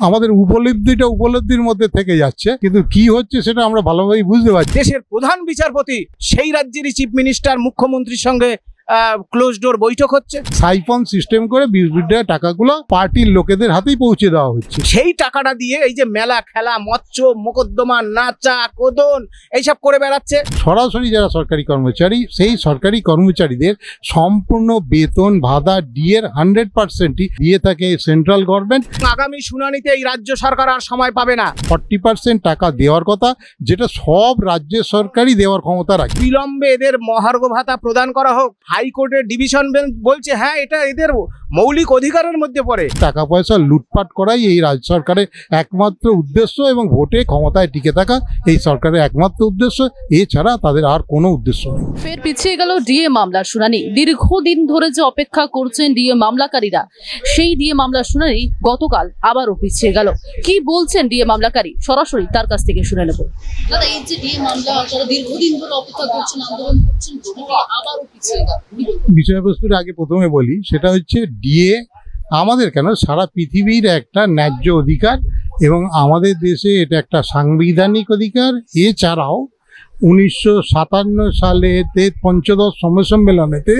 আমাদের উপলব্ধির মধ্যে থেকে যাচ্ছে, কিন্তু কি হচ্ছে সেটা আমরা ভালোভাবে বুঝতে পারছি। দেশের প্রধান বিচারপতি সেই রাজ্যেরই চিফ মিনিস্টার মুখ্যমন্ত্রীর সঙ্গে ক্লোজ ডোর বৈঠক হচ্ছে। সাইফন সিস্টেম করে বিরোধীদের টাকাগুলো পার্টির লোকেদের হাতেই পৌঁছে দেওয়া হচ্ছে। সেই টাকাটা দিয়ে এই যে মেলা খেলা, মৎস্য মোকদ্দমা, নাচা কোদন এইসব করে বেড়াচ্ছে। সরাসরি যারা সরকারি কর্মচারী, সেই সরকারি কর্মচারীদের সম্পূর্ণ বেতন ভাতা ডিএর 100%ই দিয়ে থাকে সেন্ট্রাল গভর্নমেন্ট। আগামী শুনানিতে এই রাজ্য সরকার আর সময় পাবে না। 40% টাকা দেওয়ার কথা, যেটা সব রাজ্যের সরকারই দেওয়ার ক্ষমতা রাখে। বিলম্বে এদের মহার্ঘ ভাতা প্রদান করা হোক। হাইকোর্টের ডিভিশন বেঞ্চ বলছে হ্যাঁ এটা এদের মৌলিক অধিকারের মধ্যে পড়ে। টাকা পয়সা লুটপাট করাই এই রাজ্য সরকারের একমাত্র উদ্দেশ্য এবং ভোটে ক্ষমতায় টিকে থাকা এই সরকারের একমাত্র উদ্দেশ্য, এছাড়া তাদের আর কোনো উদ্দেশ্য নেই। ফের পিছিয়ে গেল ডিএ মামলার শুনানি। দীর্ঘদিন ধরে যে অপেক্ষা করছেন ডিএ মামলাকারীরা, সেই ডিএ মামলার শুনানি গতকাল আবারও পিছিয়ে গেল। কি বলছেন ডিএ মামলাকারী, সরাসরি তার কাছ থেকে শুনে নেব। দাদা, এই যে ডিএ মামলা আপনারা দীর্ঘদিন ধরে অপেক্ষা করছেন, আন্দোলন করছেন, আবারও পিছিয়ে গেল। বিষয়বস্তুর আগে প্রথমে বলি, সেটা হচ্ছে ডিএ আমাদের কেন সারা পৃথিবীর একটা ন্যায্য অধিকার এবং আমাদের দেশে এটা একটা সাংবিধানিক অধিকার। এছাড়াও 1957 সালেতে পঞ্চদশ সমসম্মেলনেতে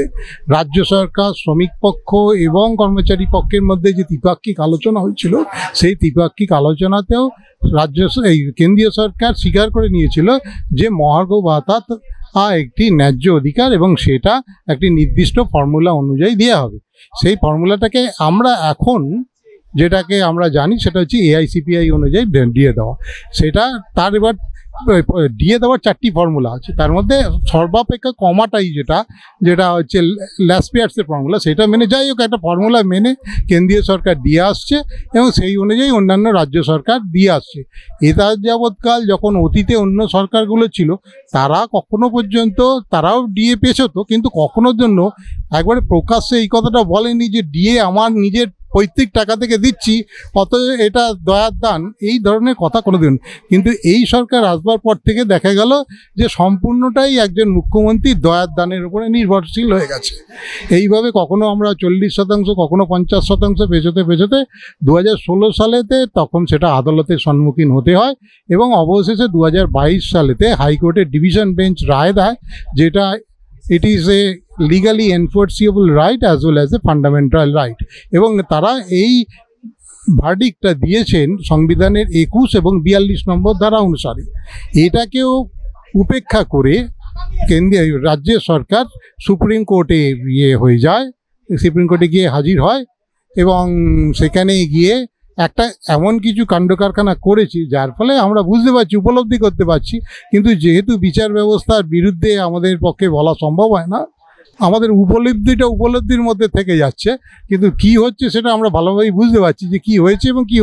রাজ্য সরকার, শ্রমিক পক্ষ এবং কর্মচারী পক্ষের মধ্যে যে ত্রিপাক্ষিক আলোচনা হয়েছিল, সেই ত্রিপাক্ষিক আলোচনাতেও কেন্দ্রীয় সরকার স্বীকার করে নিয়েছিল যে মহার্ঘ ভাতা একটি ন্যায্য অধিকার এবং সেটা একটি নির্দিষ্ট ফর্মুলা অনুযায়ী দেওয়া হবে। সেই ফর্মুলাটাকে আমরা এখন যেটাকে আমরা জানি সেটা হচ্ছে এআইসিপিআই অনুযায়ী দিয়ে দেওয়া। সেটা তার এবার দিয়ে দেওয়ার 4টি ফর্মুলা আছে, তার মধ্যে সর্বাপেক্ষা কমাটাই যেটা হচ্ছে ল্যাসপিয়ার্সের ফর্মুলা, সেটা মেনে যাই হোক একটা ফর্মুলা মেনে কেন্দ্রীয় সরকার দিয়ে আসছে এবং সেই অনুযায়ী অন্যান্য রাজ্য সরকার দিয়ে আসছে। এটা যাবৎকাল যখন অতীতে অন্য সরকারগুলো ছিল, তারা কখনো পর্যন্ত তারাও ডিএ পেছতো, কিন্তু কখনোর জন্য একবারে প্রকাশ্যে এই কথাটা বলেনি যে ডিএ আমার নিজের পৈতৃক টাকা থেকে দিচ্ছি, অতএব এটা দয়ার দান, এই ধরনের কথা কোনোদিন। কিন্তু এই সরকার আসবার পর থেকে দেখা গেল যে সম্পূর্ণটাই একজন মুখ্যমন্ত্রী দয়ার দানের উপরে নির্ভরশীল হয়ে গেছে। এইভাবে কখনো আমরা 40%, কখনো 50% পেছোতে 2016 সালেতে তখন সেটা আদালতের সম্মুখীন হতে হয় এবং অবশেষে 2022 সালেতে হাইকোর্টের ডিভিশন বেঞ্চ রায় দেয়, যেটা it is a legally enforceable right as well as a fundamental right, এবং তারা এই ভার্ডিক্টটা দিয়েছেন সংবিধানের 21 এবং 42 নম্বর ধারা অনুসারে। এটাকেও উপেক্ষা করে কেন্দ্রীয় রাজ্যের সরকার সুপ্রিম কোর্টে হয়ে যায়, সুপ্রিম কোর্টে গিয়ে হাজির হয় এবং সেখানে গিয়ে একটা এমন কিছু কাণ্ড কারখানা করেছি যার ফলে আমরা বুঝতে পারছি, উপলব্ধি করতে পারছি, কিন্তু যেহেতু বিচার ব্যবস্থার বিরুদ্ধে আমাদের পক্ষে বলা সম্ভব হয় না, আমাদের উপলব্ধির মধ্যে থেকে যাচ্ছে, কিন্তু কি হচ্ছে সেটা আমরা ভালোভাবেই বুঝতে পারছি যে কি হয়েছে এবং কি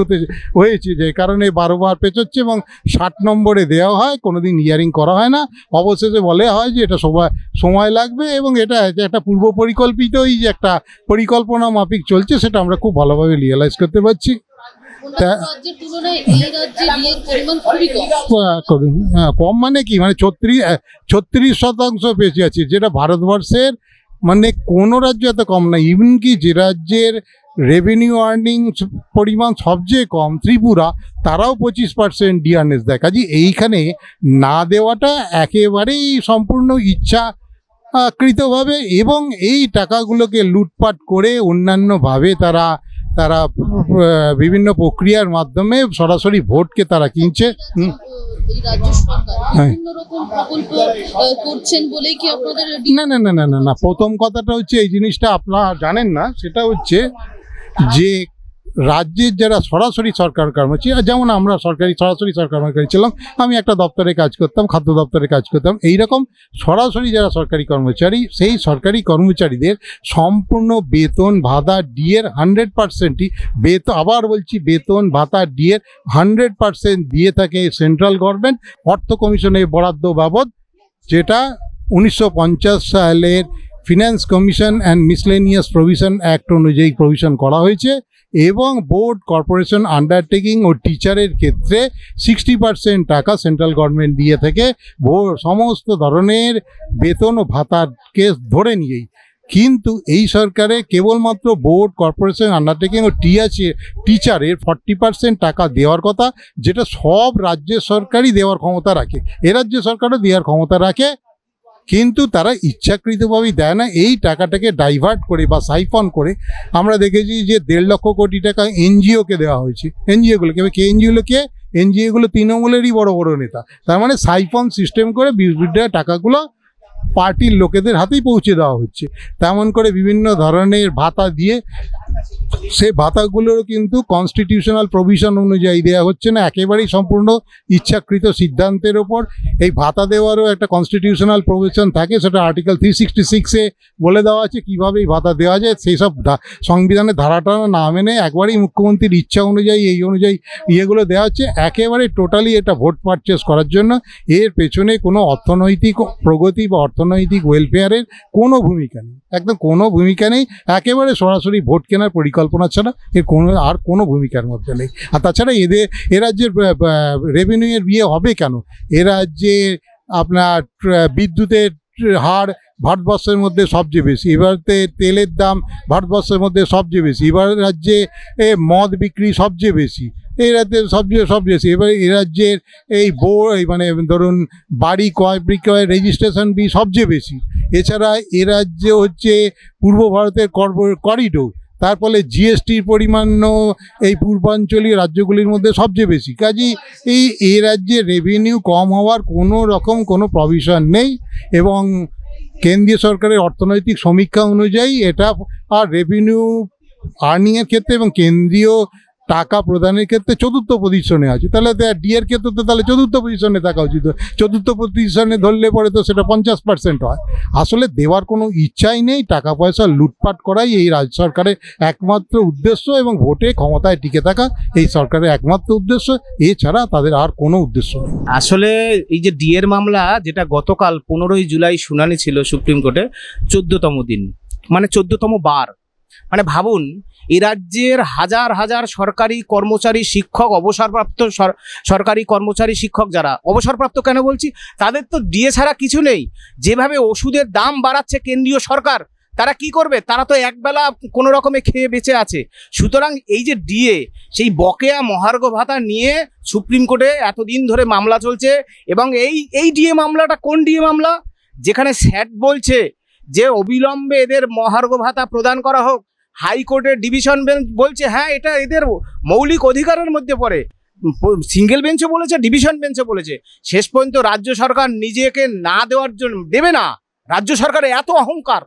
হয়েছে, যে কারণে 12 বার পেছোচ্ছে এবং 60 নম্বরে দেওয়া হয়, কোনোদিন হিয়ারিং করা হয় না। অবশেষে বলে হয় যে এটা সময় লাগবে এবং এটা একটা পূর্ব পরিকল্পিতই যে একটা পরিকল্পনা মাফিক চলছে, সেটা আমরা খুব ভালোভাবে রিয়েলাইজ করতে পারছি। কম মানে কি, মানে 36% বেশি আছে, যেটা ভারতবর্ষের মানে কোনো রাজ্য এত কম না। ইভেন কি যে রাজ্যের রেভিনিউ আর্নিং পরিমাণ সবচেয়ে কম, ত্রিপুরা, তারাও 25% ডিআরএস দেয়। কাজে এইখানে না দেওয়াটা একেবারেই সম্পূর্ণ ইচ্ছাকৃতভাবে এবং এই টাকাগুলোকে লুটপাট করে অন্যান্যভাবে তারা বিভিন্ন প্রক্রিয়ার মাধ্যমে সরাসরি ভোটকে তারা কিনছে। না, প্রথম কথাটা হচ্ছে এই জিনিসটা আপনারা জানেন না, সেটা হচ্ছে যে রাজ্যের যারা সরাসরি সরকার কর্মচারী, যেমন আমরা সরাসরি সরকার কর্মচারী ছিলাম, আমি একটা দপ্তরে কাজ করতাম, খাদ্য দপ্তরে কাজ করতাম, এইরকম সরাসরি যারা সরকারি কর্মচারী, সেই সরকারি কর্মচারীদের সম্পূর্ণ বেতন ভাতা ডিএর 100%ই আবার বলছি বেতন ভাতা ডিএর 100% দিয়ে থাকে সেন্ট্রাল গভর্নমেন্ট অর্থ কমিশনের বরাদ্দ বাবদ, যেটা 1950 সালের finance commission and miscellaneous provision act অনুযায়ী প্রভিশন করা হয়েছে। এবং বোর্ড, কর্পোরেশন, আন্ডারটেকিং ও টিচারের ক্ষেত্রে 60% টাকা সেন্ট্রাল গভর্নমেন্ট দিয়ে থেকে সমস্ত ধরনের বেতন ও ভাতাকে ধরে নিয়েই কিন্তু এই সরকারে কেবলমাত্র বোর্ড, কর্পোরেশন, আন্ডারটেকিং ও টিচারের 40% টাকা দেওয়ার কথা, যেটা সব রাজ্যের সরকারই দেওয়ার ক্ষমতা রাখে, এ রাজ্য সরকারও দেওয়ার ক্ষমতা রাখে, কিন্তু তারা ইচ্ছাকৃতভাবেই দেয় না। এই টাকাটাকে ডাইভার্ট করে বা সাইফন করে আমরা দেখেছি যে 1.5 লক্ষ কোটি টাকা এনজিওকে দেওয়া হয়েছে। এনজিওগুলোকে কে এনজিওগুলোকে এনজিওগুলো তৃণমূলেরই বড় বড় নেতা। তার মানে সাইফন সিস্টেম করে বিরোধীদের টাকাগুলো পার্টির লোকেদের হাতেই পৌঁছে দেওয়া হচ্ছে। তেমন করে বিভিন্ন ধরনের ভাতা দিয়ে সে ভাতাগুলোরও কিন্তু কনস্টিটিউশনাল প্রভিশন অনুযায়ী দেওয়া হচ্ছে না, একেবারেই সম্পূর্ণ ইচ্ছাকৃত সিদ্ধান্তের ওপর। এই ভাতা দেওয়ারও একটা কনস্টিটিউশনাল প্রভিশন থাকে, সেটা আর্টিকেল 366-এ বলে দেওয়া আছে কীভাবে এই ভাতা দেওয়া যায়। সেই সব সংবিধানের ধারাটা না মেনে একবারেই মুখ্যমন্ত্রীর ইচ্ছা অনুযায়ী এই অনুযায়ী ইয়েগুলো দেওয়া হচ্ছে, একেবারে টোটালি এটা ভোট পারচেস করার জন্য। এর পেছনে কোনো অর্থনৈতিক প্রগতি বা অর্থনৈতিক ওয়েলফেয়ারের কোনো ভূমিকা নেই, একদম কোনো ভূমিকা নেই, একেবারে সরাসরি ভোট কেনার পরিকল্পনা ছাড়া এর কোনো ভূমিকার মধ্যে নেই। আর তাছাড়া এ রাজ্যের রেভিনিউয়ের বিয়ে হবে কেন? এ রাজ্যে আপনার বিদ্যুতের হার ভারতবর্ষের মধ্যে সবচেয়ে বেশি, এবারে তেলের দাম ভারতবর্ষের মধ্যে সবচেয়ে বেশি, এবার রাজ্যে মদ বিক্রি সবচেয়ে বেশি, এই রাজ্যে সবচেয়ে বেশি। এবার এ রাজ্যের এই মানে ধরুন বাড়ি ক্রয় বিক্রয় রেজিস্ট্রেশন ফি সবচেয়ে বেশি। এছাড়া এ রাজ্যে হচ্ছে পূর্ব ভারতের করিডোর, তার ফলে জিএসটির পরিমাণও এই পূর্বাঞ্চলীয় রাজ্যগুলির মধ্যে সবচেয়ে বেশি। কাজেই এই রাজ্যে রেভিনিউ কম হওয়ার কোনো রকম কোনো প্রভিশন নেই, এবং কেন্দ্রীয় সরকারের অর্থনৈতিক সমীক্ষা অনুযায়ী এটা আর রেভিনিউ আর্নিংয়ের ক্ষেত্রে এবং কেন্দ্রীয় টাকা প্রদানের ক্ষেত্রে 4র্থ পজিশনে আছে। তাহলে ডিএর ক্ষেত্রে তো তাহলে 4র্থ পজিশনে থাকা উচিত। 4র্থ পজিশনে ধরলে পরে তো সেটা 50% হয়। আসলে দেওয়ার কোনো ইচ্ছাই নেই, টাকা পয়সা লুটপাট করাই এই রাজ্য সরকারের একমাত্র উদ্দেশ্য, এবং ভোটে ক্ষমতায় টিকে থাকা এই সরকারের একমাত্র উদ্দেশ্য, এছাড়া তাদের আর কোনো উদ্দেশ্য নেই। আসলে এই যে ডিএর মামলা, যেটা গতকাল 15ই জুলাই শুনানি ছিল সুপ্রিম কোর্টে, 14তম দিন, মানে 14তম বার। মানে ভাবুন, এই রাজ্যের হাজার হাজার সরকারি কর্মচারী, শিক্ষক, অবসরপ্রাপ্ত সরকারি কর্মচারী, শিক্ষক যারা অবসরপ্রাপ্ত কেন বলছি, তাদের তো ডিএ ছাড়া কিছু নেই। যেভাবে ওষুধের দাম বাড়াচ্ছে কেন্দ্রীয় সরকার, তারা কি করবে? তারা তো একবেলা কোনো রকমে খেয়ে বেঁচে আছে। সুতরাং এই যে ডিএ, সেই বকেয়া মহার্ঘ ভাতা নিয়ে সুপ্রিম কোর্টে এতদিন ধরে মামলা চলছে। এবং এই ডিএ মামলাটা কোন ডিএ মামলা? যেখানে স্যাট বলছে যে অবিলম্বে এদের মহার্ঘ ভাতা প্রদান করা হোক। হাইকোর্টের ডিভিশন বেঞ্চ বলছে হ্যাঁ এটা এদের মৌলিক অধিকারের মধ্যে পড়ে। সিঙ্গেল বেঞ্চও বলেছে, ডিভিশন বেঞ্চও বলেছে। শেষ পর্যন্ত রাজ্য সরকার নিজেকে না দেওয়ার জন্য দেবে না, রাজ্য সরকারের এত অহংকার।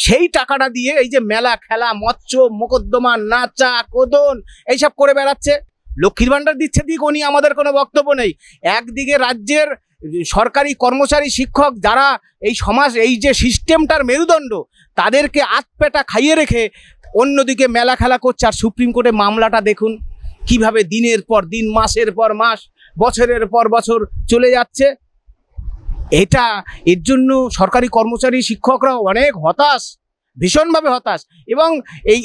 সেই টাকাটা দিয়ে এই যে মেলা খেলা, মৎস্য মোকদ্দমা, নাচা কোদন এইসব করে বেড়াচ্ছে। লক্ষ্মীর ভাণ্ডার দিচ্ছে দিক, উনি আমাদের কোনো বক্তব্য নেই। একদিকে রাজ্যের সরকারি কর্মচারী, শিক্ষক যারা এই সমাজ, এই যে সিস্টেমটার মেরুদণ্ড, তাদেরকে আতপেটা খাইয়ে রেখে অন্যদিকে মেলা খেলা করছে। আর সুপ্রিম কোর্টে মামলাটা দেখুন কিভাবে দিনের পর দিন, মাসের পর মাস, বছরের পর বছর চলে যাচ্ছে। এর জন্য সরকারি কর্মচারী, শিক্ষকরা অনেক হতাশ, ভীষণভাবে হতাশ। এবং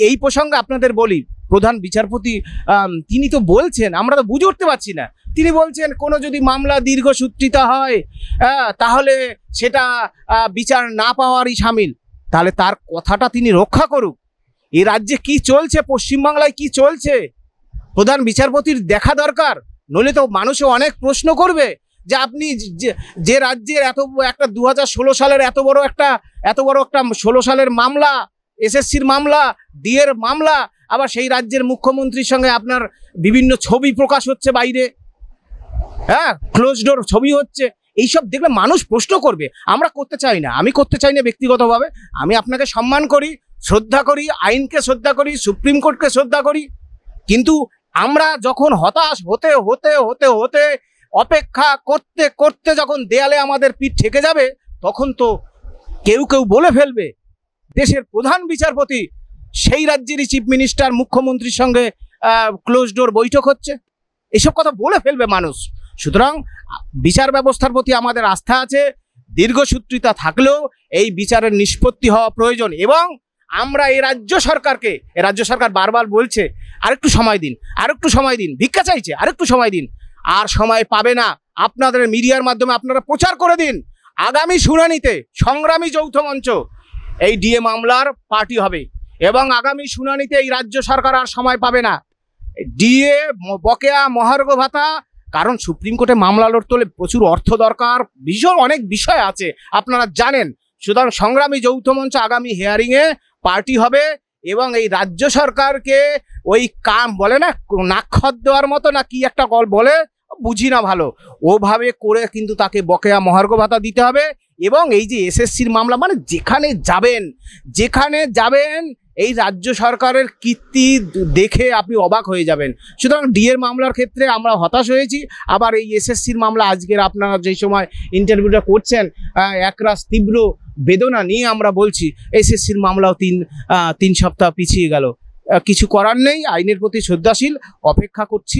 এই প্রসঙ্গে আপনাদের বলি, প্রধান বিচারপতি তিনি তো বলছেন, আমরা তো বুঝে উঠতে পারছি না, তিনি বলছেন কোনো যদি মামলা দীর্ঘসূত্রিতা হয় তাহলে সেটা বিচার না পাওয়ারই শামিল। তাহলে তার কথাটা তিনি রক্ষা করুক। এই রাজ্যে কি চলছে, পশ্চিমবাংলায় কি চলছে, প্রধান বিচারপতির দেখা দরকার। নইলে তো মানুষও অনেক প্রশ্ন করবে যে আপনি যে রাজ্যের এত একটা 2016 সালের এত বড় একটা 16 সালের মামলা, এসএসসির মামলা, ডিএর মামলা, আবার সেই রাজ্যের মুখ্যমন্ত্রীর সঙ্গে আপনার বিভিন্ন ছবি প্রকাশ হচ্ছে বাইরে, হ্যাঁ, ক্লোজ ডোর ছবি হচ্ছে। এইসব দেখলে মানুষ প্রশ্ন করবে। আমরা করতে চাই না, আমি করতে চাই না ব্যক্তিগতভাবে। আমি আপনাকে সম্মান করি, শ্রদ্ধা করি, আইনকে শ্রদ্ধা করি, সুপ্রিম কোর্টকে শ্রদ্ধা করি। কিন্তু আমরা যখন হতাশ হতে হতে হতে হতে অপেক্ষা করতে করতে যখন দেয়ালে আমাদের পিঠ ঠেকে যাবে, তখন তো কেউ বলে ফেলবে দেশের প্রধান বিচারপতি সেই রাজ্যেরই চিফ মিনিস্টার মুখ্যমন্ত্রীর সঙ্গে ক্লোজ ডোর বৈঠক হচ্ছে। এসব কথা বলে ফেলবে মানুষ। সুতরাং বিচার ব্যবস্থার প্রতি আমাদের আস্থা আছে। দীর্ঘসূত্রিতা থাকলেও এই বিচারের নিষ্পত্তি হওয়া প্রয়োজন। এবং আমরা এই রাজ্য সরকার বারবার বলছে আরেকটু সময় দিন, আরেকটু সময় দিন, ভিক্ষা চাইছে, আরেকটু সময় দিন। আর সময় পাবে না। আপনাদের মিডিয়ার মাধ্যমে আপনারা প্রচার করে দিন, আগামী শুনানিতে সংগ্রামী যৌথ মঞ্চ এই ডিএ মামলার পার্টি হবে এবং আগামী শুনানিতে এই রাজ্য সরকার আর সময় পাবে না। ডিএ বকেয়া মহার্ঘ ভাতা, কারণ সুপ্রিম কোর্টে মামলা লড়তে হলে প্রচুর অর্থ দরকার, ভীষণ অনেক বিষয় আছে আপনারা জানেন। সুতরাং সংগ্রামী যৌথ মঞ্চ আগামী হিয়ারিংয়ে পার্টি হবে এবং এই রাজ্য সরকারকে ওই কাম বলে না নাক্ষত দেওয়ার মতো না কি একটা কল বলে বুঝি না ভালো, ওভাবে করে কিন্তু তাকে বকেয়া মহার্ঘ ভাতা দিতে হবে। এবং এই যে এসএসসির মামলা, মানে যেখানে যাবেন এই রাজ্য সরকারের কীর্তি দেখে আপনি অবাক হয়ে যাবেন। সুতরাং ডিএর মামলার ক্ষেত্রে আমরা হতাশ হয়েছি। আবার এই এসএসসির মামলা আজকের আপনারা যেই সময় ইন্টারভিউটা করছেন একরাশ তীব্র বেদনা নিয়ে আমরা বলছি, এসএসসির মামলাও তিন সপ্তাহ পিছিয়ে গেল। কিছু করার নেই, আইনের প্রতি শ্রদ্ধাশীল, অপেক্ষা করছি